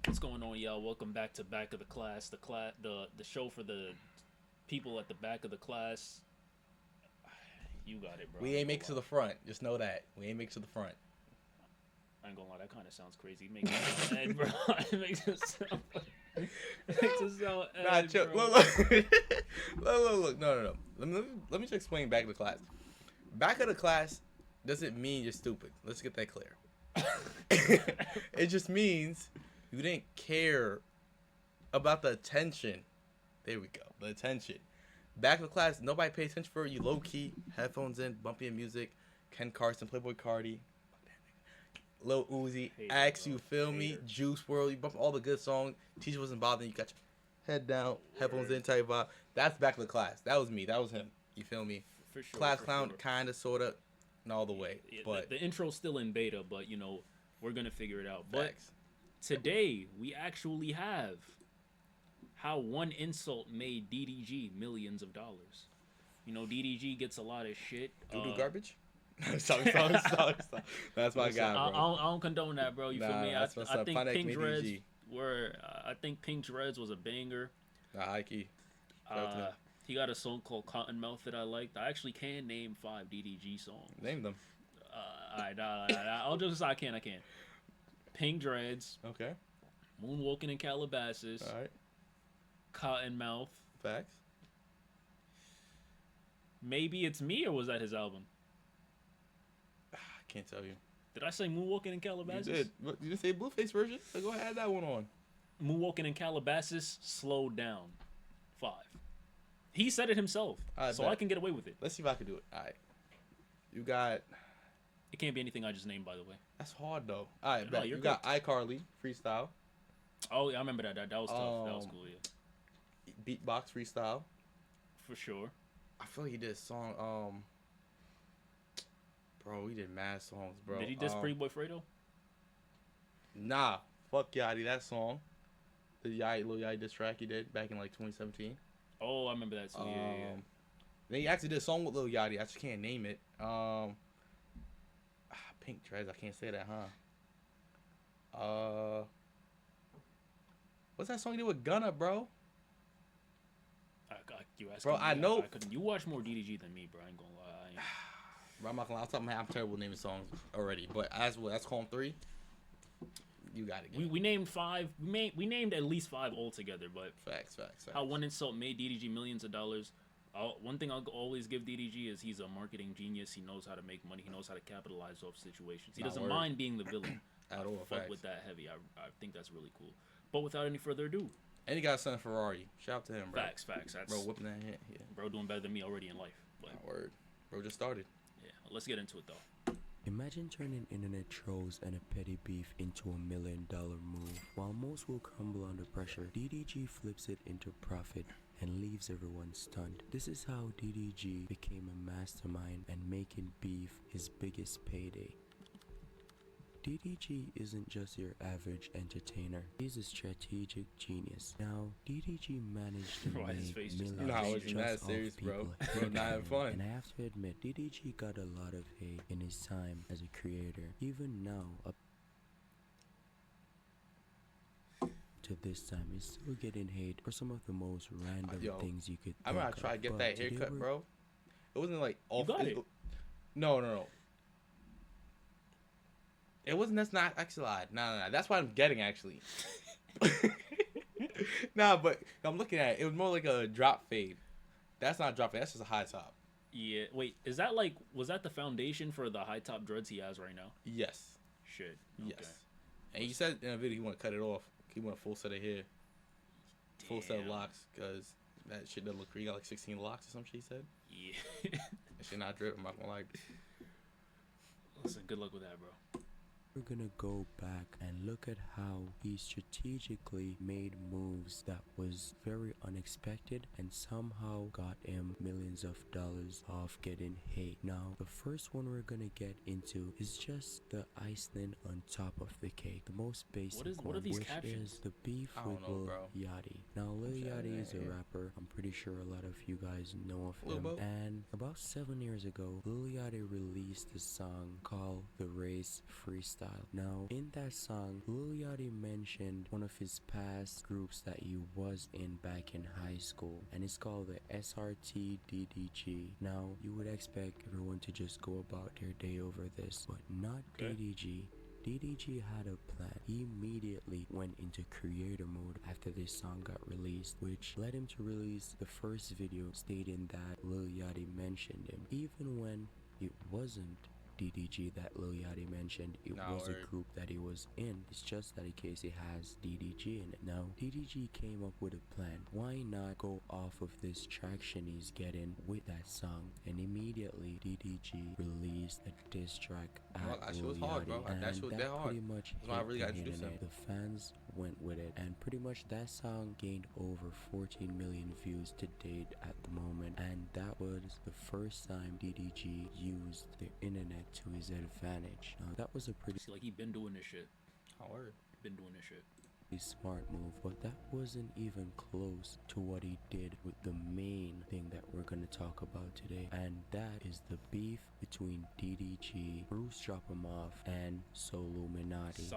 What's going on, y'all? Welcome back to Back of the Class, the show for the people at the back of the class. You got it, bro. We ain't make it to the front. Just know that we ain't make it to the front. I ain't gonna lie, that kind of sounds crazy. It makes it sound Ed, bro. It makes it sound. It makes it sound Ed, Nah, chill. bro. Look. No. Let me just explain back of the class. Back of the class doesn't mean you're stupid. Let's get that clear. It just means you didn't care about the attention. There we go. The attention. Back of the class, nobody pays attention for it. You low key, headphones in, bumping music. Ken Carson, Playboy Cardi, Lil Uzi, Axe, you feel me? Juice WRLD, you bump all the good songs. Teacher wasn't bothering you. Got your head down, headphones in, type vibe. That's back of the class. That was me. That was him. You feel me? For sure. Class for clown, sure. kind of, sort of, and all the way. Yeah, But the intro's still in beta, but we're gonna figure it out. But facts. today we actually have how one insult made DDG millions of dollars. DDG gets a lot of shit. Doo-doo garbage? sorry. That's my Listen, guy, bro. I don't condone that, bro. You feel me? That's what's I up. think Find that Pink comedian Dreads G. were. I think Pink Dreads was a banger. High key. Shout out to him. He got a song called Cottonmouth that I liked. I actually can name 5 DDG songs. Name them. Alright, I'll just I can. Pink Dreads, Okay. Moonwalking in Calabasas, All right. Cottonmouth. Facts. Maybe It's Me, or was that his album? I can't tell you. Did I say Moonwalking in Calabasas? You did. But you didn't say Blueface version? So go ahead, add that one on. Moonwalking in Calabasas, Slowed Down. 5. He said it himself, so bet. I can get away with it. Let's see if I can do it. All right. You got. It can't be anything I just named, by the way. That's hard though. All right, No, bet. you're You got iCarly freestyle, Oh, yeah, I remember that. That was tough. That was cool, yeah. beatbox freestyle. For sure. I feel like he did a song. Bro, he did mad songs, bro. Did he diss Pretty Boy Fredo? Nah, fuck Yachty. That song, the Lil Yachty diss track he did back in like 2017. Oh, I remember that too. Yeah. Then he actually did a song with Lil Yachty. I just can't name it. Pink Dreads. I can't say that, huh? What's that song he did with Gunna, bro? You asking Bro, me, I know. you watch more DDG than me, bro. I ain't gonna lie. Bro, I'm not gonna lie. I'm terrible naming songs already. But that's calling 3. You got it. We named 5. We named at least 5 altogether. But Facts. how one insult made DDG millions of dollars. One thing I'll always give DDG is he's a marketing genius. He knows how to make money. He knows how to capitalize off situations. He doesn't mind being the villain. At all. Fuck Facts. with that heavy. I think that's really cool. But without any further ado, And he got a son of Ferrari. Shout out to him, bro. facts. That's Bro, whipping that hit. Yeah. bro doing better than me already in life. But Word. Bro just started. yeah, let's get into it though. Imagine turning internet trolls and a petty beef into $1 million move. While most will crumble under pressure, DDG flips it into profit and leaves everyone stunned. This is how DDG became a mastermind and making beef his biggest payday. DDG isn't just your average entertainer. He's a strategic genius. Now, DDG managed to Bro, his make face just millions not No, it's just not off serious, bro. people Bro, hating not having him. fun. And I have to admit, DDG got a lot of hate in his time as a creator. Even now, up to this time, he's still getting hate for some of the most random Yo, things you could I'm think gonna try to of. get But that today haircut, we're- bro. It wasn't like off. got it. No. It wasn't. That's not actually lied. No. That's what I'm getting actually. Nah, but I'm looking at it. It was more like a drop fade. That's not drop fade. That's just a high top. Yeah, wait, was that the foundation for the high top dreads he has right now? Yes. Shit. Okay. Yes. And you said in a video you want to cut it off. You want a full set of hair, full set of Damn. locks, because that shit doesn't look. You got like 16 locks or some shit. He said. Yeah. That shit not drip. I'm not gonna lie. Listen, good luck with that, bro. We're gonna go back and look at how he strategically made moves that was very unexpected and somehow got him millions of dollars off getting hate. Now, the first one we're gonna get into is just the icing on top of the cake, the most basic what are one, these which captions? is the beef I don't with know, Lil bro. Yachty. Now, Lil What's that Yachty is a name? rapper. I'm pretty sure a lot of you guys know of Lil him. Bo? And about 7 years ago, Lil Yachty released a song called The Race Freestyle. style. Now, in that song, Lil Yachty mentioned one of his past groups that he was in back in high school, and it's called the SRT DDG. Now, you would expect everyone to just go about their day over this, but not DDG. DDG had a plan. He immediately went into creator mode after this song got released, which led him to release the first video stating that Lil Yachty mentioned him, even when it wasn't DDG that Lil Yachty mentioned. It was a group that he was in. It's just that in case it has DDG in it. Now, DDG came up with a plan. Why not go off of this traction he's getting with that song? And immediately DDG released a diss track at Lil Yachty, and that pretty much hit the internet. The fans went with it, and pretty much that song gained over 14 million views to date at the moment, and that was the first time DDG used the internet to his advantage. Now, that was a pretty like he been doing this shit. Been doing this shit. Smart move, but that wasn't even close to what he did with the main thing that we're gonna talk about today, and that is the beef between DDG, Bruce Drop 'Em Off, and Soluminati.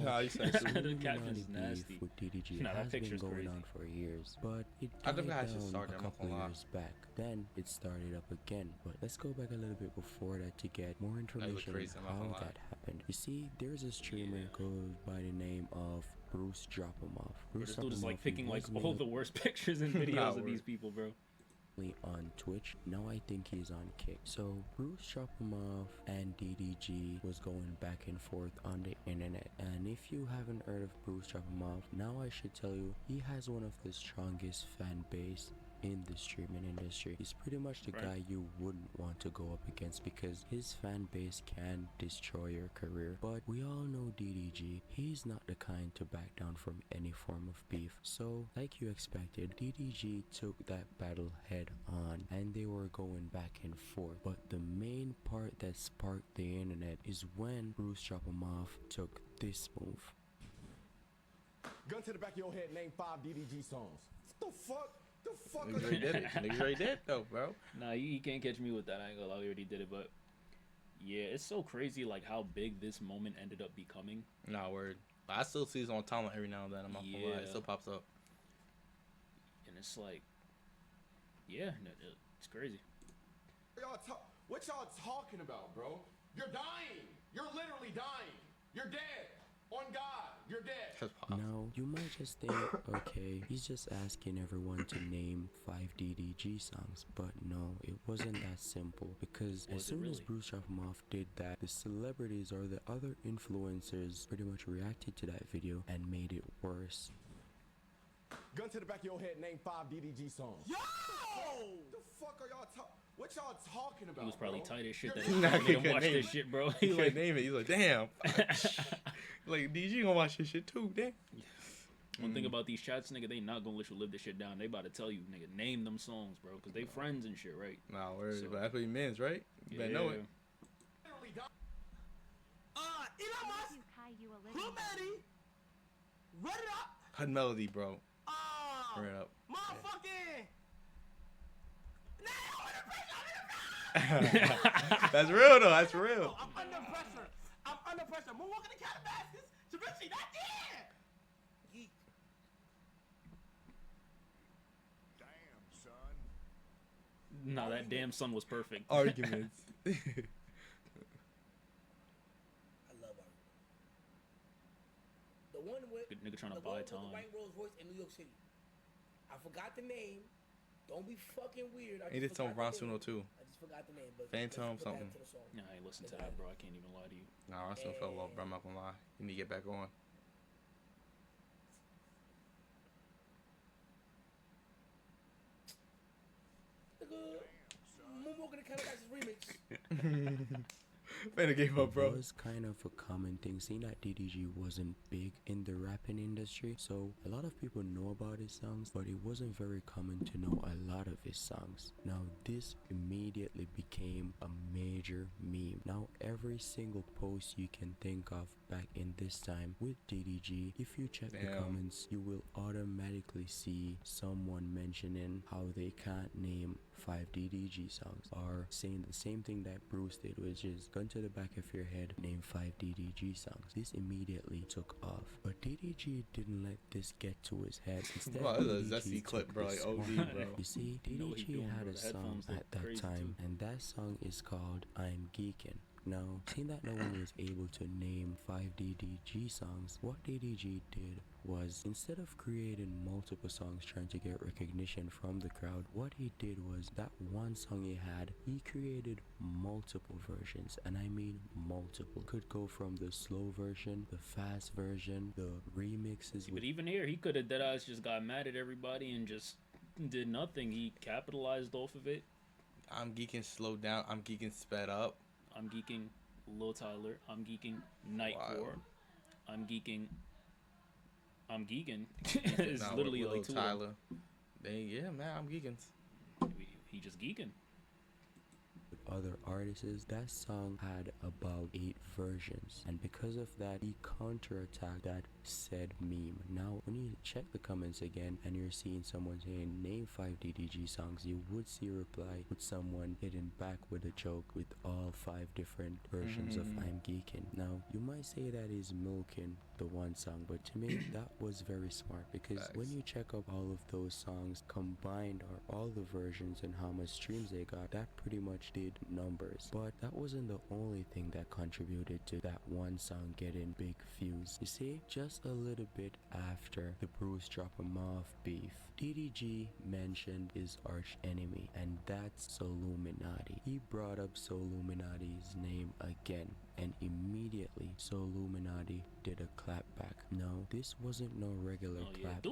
Now, you said Soluminati beef with DDG has been going on for years, but it died down a couple years back. Then it started up again, but let's go back a little bit before that to get more information on how that happened. You see, there's a streamer goes by the name of Bruce Drop 'Em Off. This dude is like picking like all the worst pictures and videos of these people, bro. On Twitch. Now I think he's on Kick. So Bruce Drop 'Em Off and DDG was going back and forth on the internet, and if you haven't heard of Bruce Drop 'Em Off, now I should tell you he has one of the strongest fan base in the streaming industry. He's pretty much the guy you wouldn't want to go up against because his fan base can destroy your career. But we all know DDG, he's not the kind to back down from any form of beef. So like you expected, DDG took that battle head on and they were going back and forth. But the main part that sparked the internet is when Bruce Drop 'Em Off took this move. Gun to the back of your head, name 5 DDG songs. What the fuck? Niggas already did it. Niggas already did it though, bro. Nah, you can't catch me with that. I ain't gonna lie, we already did it. But yeah, it's so crazy like how big this moment ended up becoming. Nah, word. I still see it on timeline every now and then. I'm not gonna lie. It still pops up. And it's like, yeah, it's crazy. What y'all talking about, bro? You're dying. You're literally dying. You're dead. On God, you're dead. Now, you might just think, okay, he's just asking everyone to name 5 DDG songs, but no, it wasn't that simple, because as soon as Bruce Drop 'Em Off did that, the celebrities or the other influencers pretty much reacted to that video and made it worse. Gun to the back of your head, name 5 DDG songs. Yo! The fuck are y'all talking? What y'all talking about? He was probably tight as shit that he couldn't watch this shit, bro. He like name it. He's like, damn. Like DG gonna watch this shit too, damn. One thing about these chats, nigga, they not gonna let you live this shit down. They about to tell you, nigga, name them songs, bro, because they friends and shit, right? Nah, word. So, but that's what he means, right? You better know it. Elon Musk, Humanity, run it up. HUD Melody, bro. Run it up. Motherfucking. That's real though. That's real. I'm under pressure. I'm under pressure. Moonwalking the Calabasas. Javinci, not there. Yeet. Damn, son. Nah, that damn son was perfect. Arguments. I love her. The one with Good nigga trying to the buy one with time. the white Rolls Royce in New York City. I forgot the name. Don't be fucking weird. He did some Ron Suno too. I just forgot the name. But Phantom something. Nah, I ain't listen to that, bro. I can't even lie to you. Nah, Ron Suno fell off, bro. I'm not gonna lie. You need to get back on. Moonwalking the Calabasas remix. Better gave up, bro. It was kind of a common thing, seeing that DDG wasn't big in the rapping industry, so a lot of people know about his songs, but it wasn't very common to know a lot of his songs. Now this immediately became a major meme. Now every single post you can think of back in this time with DDG, if you check the Damn. comments, you will automatically see someone mentioning how they can't name 5 DDG songs, or saying the same thing that Bruce did, which is gun to the back of your head, name 5 DDG songs. This immediately took off, but DDG didn't let this get to his head. Instead, Wow, this is a DDG zesty clip, took bro, this like OD, one. bro. You see, You know what he DDG doing, had bro. a The song headphones look at that crazy, time, too. and that song is called I'm Geekin'. Now, seeing that no one was able to name 5 DDG songs, what DDG did was, instead of creating multiple songs trying to get recognition from the crowd, what he did was that one song he had, he created multiple versions, and I mean multiple. Could go from the slow version, the fast version, the remixes But with even here, he could have deadass just got mad at everybody and just did nothing. He capitalized off of it. I'm geeking slowed down. I'm geeking sped up. I'm geeking Lil Tyler. I'm geeking Nightcore. Wild. I'm geeking. It's Nah, literally with like Lil 2 of them. Tyler. Yeah, man, I'm geeking. He just geeking. other artists. That song had about 8 versions, and because of that, he counterattacked that said meme. Now, when you check the comments again and you're seeing someone saying name 5 DDG songs, you would see a reply with someone hitting back with a joke with all 5 different versions of I'm Geeking. Now, you might say that is milking the one song, but to me, that was very smart, because when you check up all of those songs combined, or all the versions and how much streams they got, that pretty much did numbers. But that wasn't the only thing that contributed to that one song getting big views. You see, just a little bit after the Bruce drop 'em off beef, DDG mentioned his arch enemy, and that's Soluminati. He brought up Soluminati's name again, and immediately Soluminati did a clapback. No, this wasn't no regular clapback.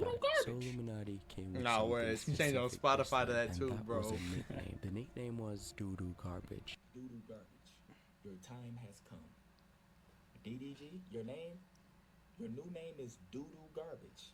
Soluminati came with Nah, where it's changed on Spotify to that and too, that bro. was a nickname. The nickname was Doodoo Garbage. Doodoo Garbage. Your time has come. DDG, your new name is Doodoo Garbage.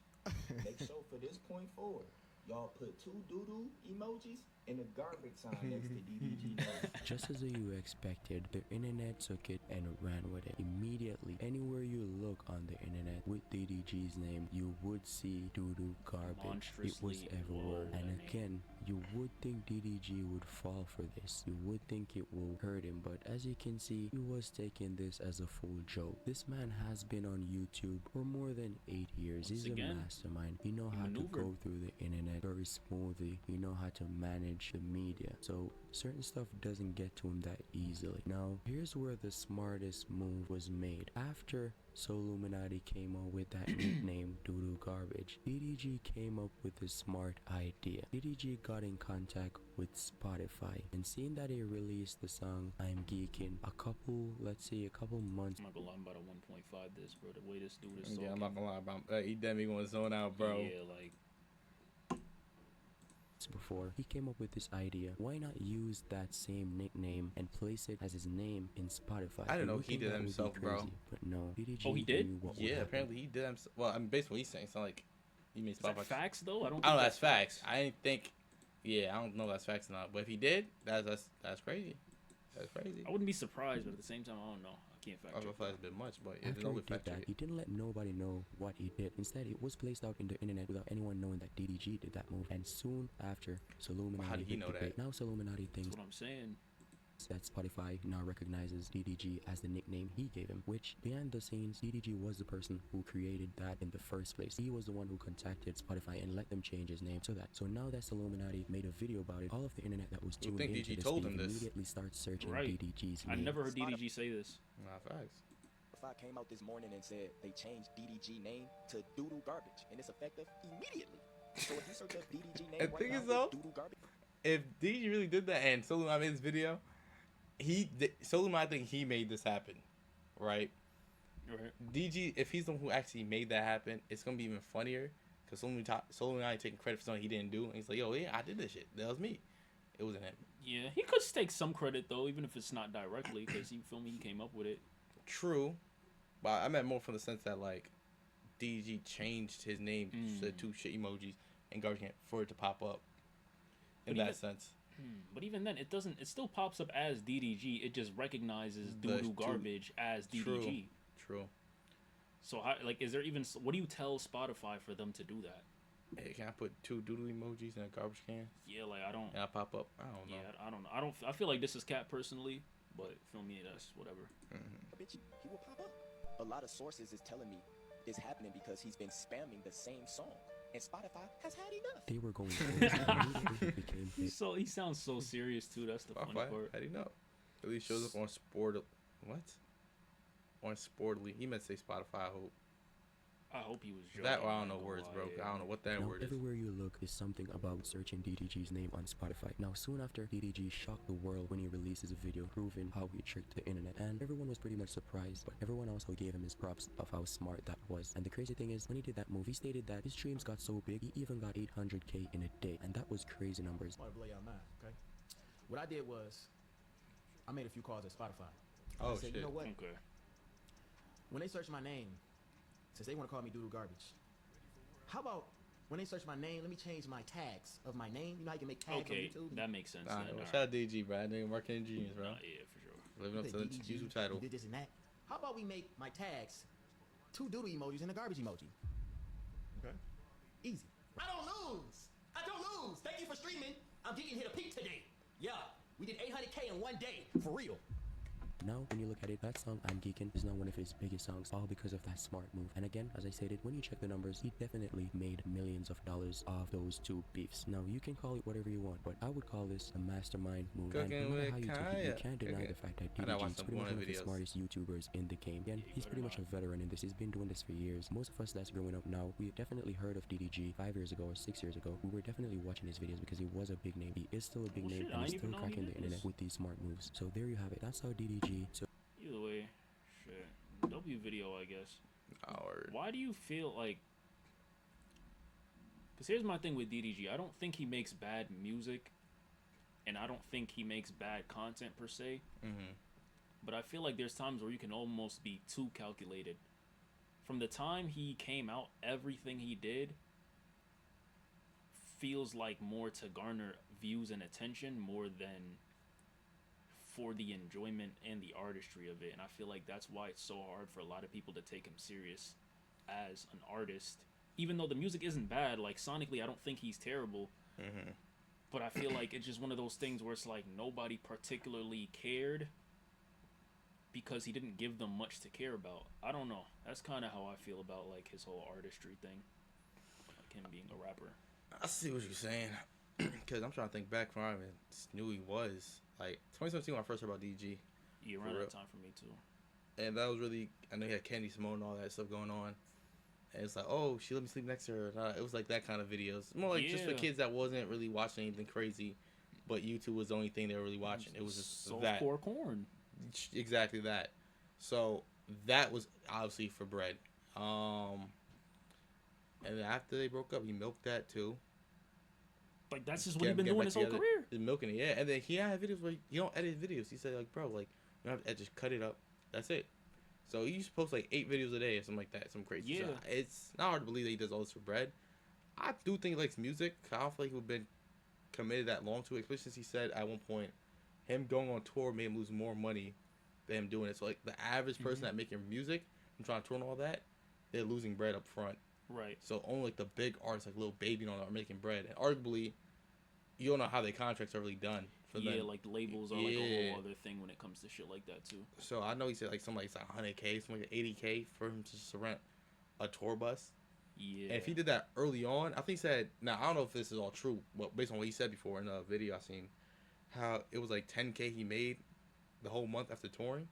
Make sure for this point forward, y'all put 2 doodoo emojis and a garbage sign next to DDG name. Just as you expected, the internet took it and ran with it. Immediately, anywhere you look on the internet with DDG's name, you would see Doodoo Garbage. It was everywhere. And again, you would think DDG would fall for this. You would think it will hurt him, but as you can see, he was taking this as a full joke. This man has been on YouTube for more than 8 years. He's a mastermind. He know how to go through the internet very smoothly. He know how to manage the media. So certain stuff doesn't get to him that easily. Now, here's where the smartest move was made. After Soluminati came up with that nickname, Doodoo Garbage, DDG came up with a smart idea. DDG got in contact with Spotify, and seeing that he released the song I'm Geeking a couple months. I'm not gonna lie, I'm about a 1.5 this, bro. The way this dude is talking. Yeah, I'm not gonna lie about he definitely gonna zone out, bro. Yeah, like. Before he came up with this idea, why not use that same nickname and place it as his name in Spotify? I didn't know would he think did that that would be himself, bro. crazy, but no, DDG Oh, he did? knew what would Yeah, happen. apparently he did himself. Well, I mean, basically what he's saying. It's not like he made Is that Spotify. facts though? I don't I think know that's facts. I didn't think. Yeah, I don't know if that's facts or not. But if he did, that's crazy. That's crazy. I wouldn't be surprised, but at the same time, I don't know. I can't fact I check feel like that. it's a bit much, but it's After he always did fact that, check. he didn't let nobody know what he did. Instead, it was placed out in the internet without anyone knowing that DDG did that move. And soon after, Soluminati How did he hit know the that? bait. Now Soluminati thinks That's what I'm saying. that Spotify now recognizes DDG as the nickname he gave him, which behind the scenes, DDG was the person who created that in the first place. He was the one who contacted Spotify and let them change his name to that. So now that Illuminati made a video about it, all of the internet that was You tuned think into DDG this told feed him this? immediately starts searching Right. DDG's I name. never heard DDG say this. Nah, facts. Spotify came out this morning and said they changed DDG name to Doodoo Garbage, and it's effective immediately. So if you search up DDG name And right thing now, is though, Doodoo Garbage. if DDG really did that and Solomon made this video, Solomon, I think he made this happen, right? Right. DG, if he's the one who actually made that happen, it's gonna be even funnier because Solomon taking credit for something he didn't do, and he's like, "Yo, yeah, I did this shit. That was me. It wasn't him." Yeah, he could take some credit though, even if it's not directly, because you feel me, he came up with it. True, but I meant more from the sense that like DG changed his name to 2 shit emojis and garbage can for it to pop up. In But that even- sense, But even then, it doesn't. It still pops up as DDG. It just recognizes The Doodoo two- Garbage as DDG. True. So how, like, is there even what do you tell Spotify for them to do that? Hey, can I put 2 doodle emojis in a garbage can? Yeah, like I don't. And I pop up. I don't know. Yeah, I don't know. I don't. I feel like this is cat personally, but feel me, that's whatever. Bitch, he will pop up. A lot of sources is telling me it's happening because he's been spamming the same song, and Spotify has had enough. They were going crazy. and it became big. So he sounds so serious too. That's the funny Spotify, part. how do you know? At least shows up on Sport. What? On Sportly. He meant to say Spotify, I hope. I hope he was joking. That, I don't know ain't gonna words, lie, bro. yeah. I don't know what that Now, word is. everywhere you look is something about searching DDG's name on Spotify. Now, soon after, DDG shocked the world when he releases a video proving how he tricked the internet, and everyone was pretty much surprised, but everyone also gave him his props of how smart that was. And the crazy thing is, when he did that move, he stated that his streams got so big, he even got 800K in a day, and that was crazy numbers. I want to blow y'all mind, okay? What I did was, I made a few calls at Spotify. Oh, I said, shit. you know what? Okay. When they search my name, since they want to call me Doodle Garbage, how about when they search my name, let me change my tags of my name? You know how you can make tags Okay, on YouTube? that makes sense. Nah, then, well, alright. shout out DG, bro. That nigga marketing genius, bro. Nah, yeah, for sure. Living up You to said the DDG, YouTube title. You did this and that. How about we make my tags 2 doodle emojis and a garbage emoji? Okay. Easy. I don't lose. I don't lose. Thank you for streaming. I'm getting hit a peak today. Yeah, we did 800K in one day. For real. Now, when you look at it, that song, I'm Geekin', is now one of his biggest songs, all because of that smart move. And again, as I stated, when you check the numbers, he definitely made millions of dollars off those 2 beefs. Now, you can call it whatever you want, but I would call this a mastermind move. And Cooking no matter with how you take it, you Kaya. can't deny Cooking. the fact that I know, I DDG watched is some pretty much Born one of the videos. smartest YouTubers in the game. Again, he's pretty much a veteran in this. He's been doing this for years. Most of us that's growing up now, we definitely heard of DDG 5 years ago or 6 years ago. We were definitely watching his videos because he was a big name. He is still a big Oh, name, shit, and I he's didn't even still know he cracking the did internet this. with these smart moves. So there you have it. That's how DDG. So Either way, shit. W video, I guess. Or Why do you feel like? Because here's my thing with DDG. I don't think he makes bad music, and I don't think he makes bad content per se. But I feel like there's times where you can almost be too calculated. From the time he came out, everything he did feels like more to garner views and attention more than for the enjoyment and the artistry of it. And I feel like that's why it's so hard for a lot of people to take him serious as an artist. Even though the music isn't bad, like sonically I don't think he's terrible. But I feel like it's just one of those things where it's like nobody particularly cared because he didn't give them much to care about. I don't know. That's kind of how I feel about like his whole artistry thing. Like him being a rapper. I see what you're saying. Because I'm trying to think back from when I even knew he was. Like, 2017 when I first heard about DG. Yeah, around that time for me too. And that was really, I know he had Candy Simone and all that stuff going on. And it's like, oh, she let me sleep next to her. It was like that kind of videos. More like just for Yeah. kids that wasn't really watching anything crazy. But YouTube was the only thing they were really watching. It was just that. Softcore corn. Exactly that. So that was obviously for bread. And then after they broke up, he milked that too. Like that's just what he's been doing his whole career. He's milking it, yeah. And then he had videos where he don't edit videos. He said like, bro, like you don't have to just cut it up. That's it. So he used to post like 8 videos a day or something like that. Some crazy. Yeah. So it's not hard to believe that he does all this for bread. I do think he likes music. I don't feel like he would have been committed that long to it, especially since he said at one point him going on tour made him lose more money than him doing it. So like the average person that making music and trying to tour and all that, they're losing bread up front. Right. So only like the big artists like Lil Baby and all that are making bread. And arguably, you don't know how their contracts are really done for them. Yeah, like labels are like a whole other thing when it comes to shit like that too. So I know he said like something like it's like 100K, something like 80K for him to just rent a tour bus. Yeah. And if he did that early on, I think he said, now I don't know if this is all true, but based on what he said before in a video I seen, how it was like 10K he made the whole month after touring.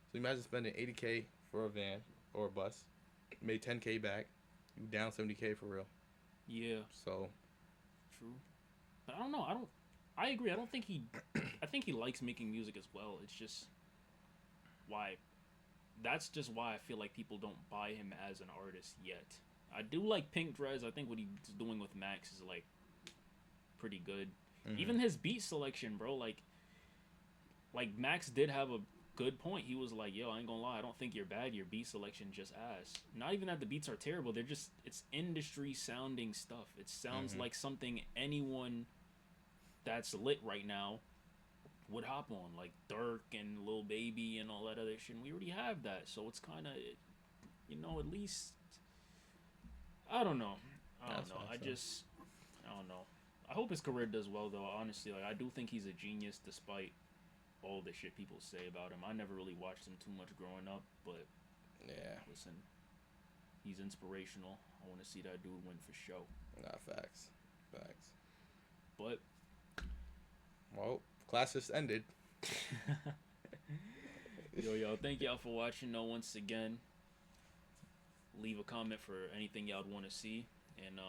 So imagine spending 80K for a van or a bus, made 10K back, you down 70K for real. Yeah. So True. But I don't know. I agree. I don't think he. I think he likes making music as well. It's just why. That's just why I feel like people don't buy him as an artist yet. I do like Pink Dress. I think what he's doing with Max is like pretty good. Even his beat selection, bro. Like Max did have a good point. He was like, "Yo, I ain't gonna lie. I don't think you're bad. Your beat selection just ass. Not even that the beats are terrible. They're just it's industry sounding stuff. It sounds like something anyone that's lit right now would hop on, like Dirk and Lil Baby and all that other shit. And we already have that, so it's kind of you know, at least I don't know. That's fine, I don't know. I hope his career does well though. Honestly, like I do think he's a genius despite all the shit people say about him. I never really watched him too much growing up, but Yeah. listen, he's inspirational. I want to see that dude win for show. Nah, facts. Facts. But Well, class just ended. yo, thank y'all for watching. Once again, leave a comment for anything y'all want to see, and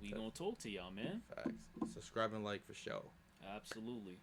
we gonna talk to y'all, man. Facts. Subscribe and like for show. Absolutely.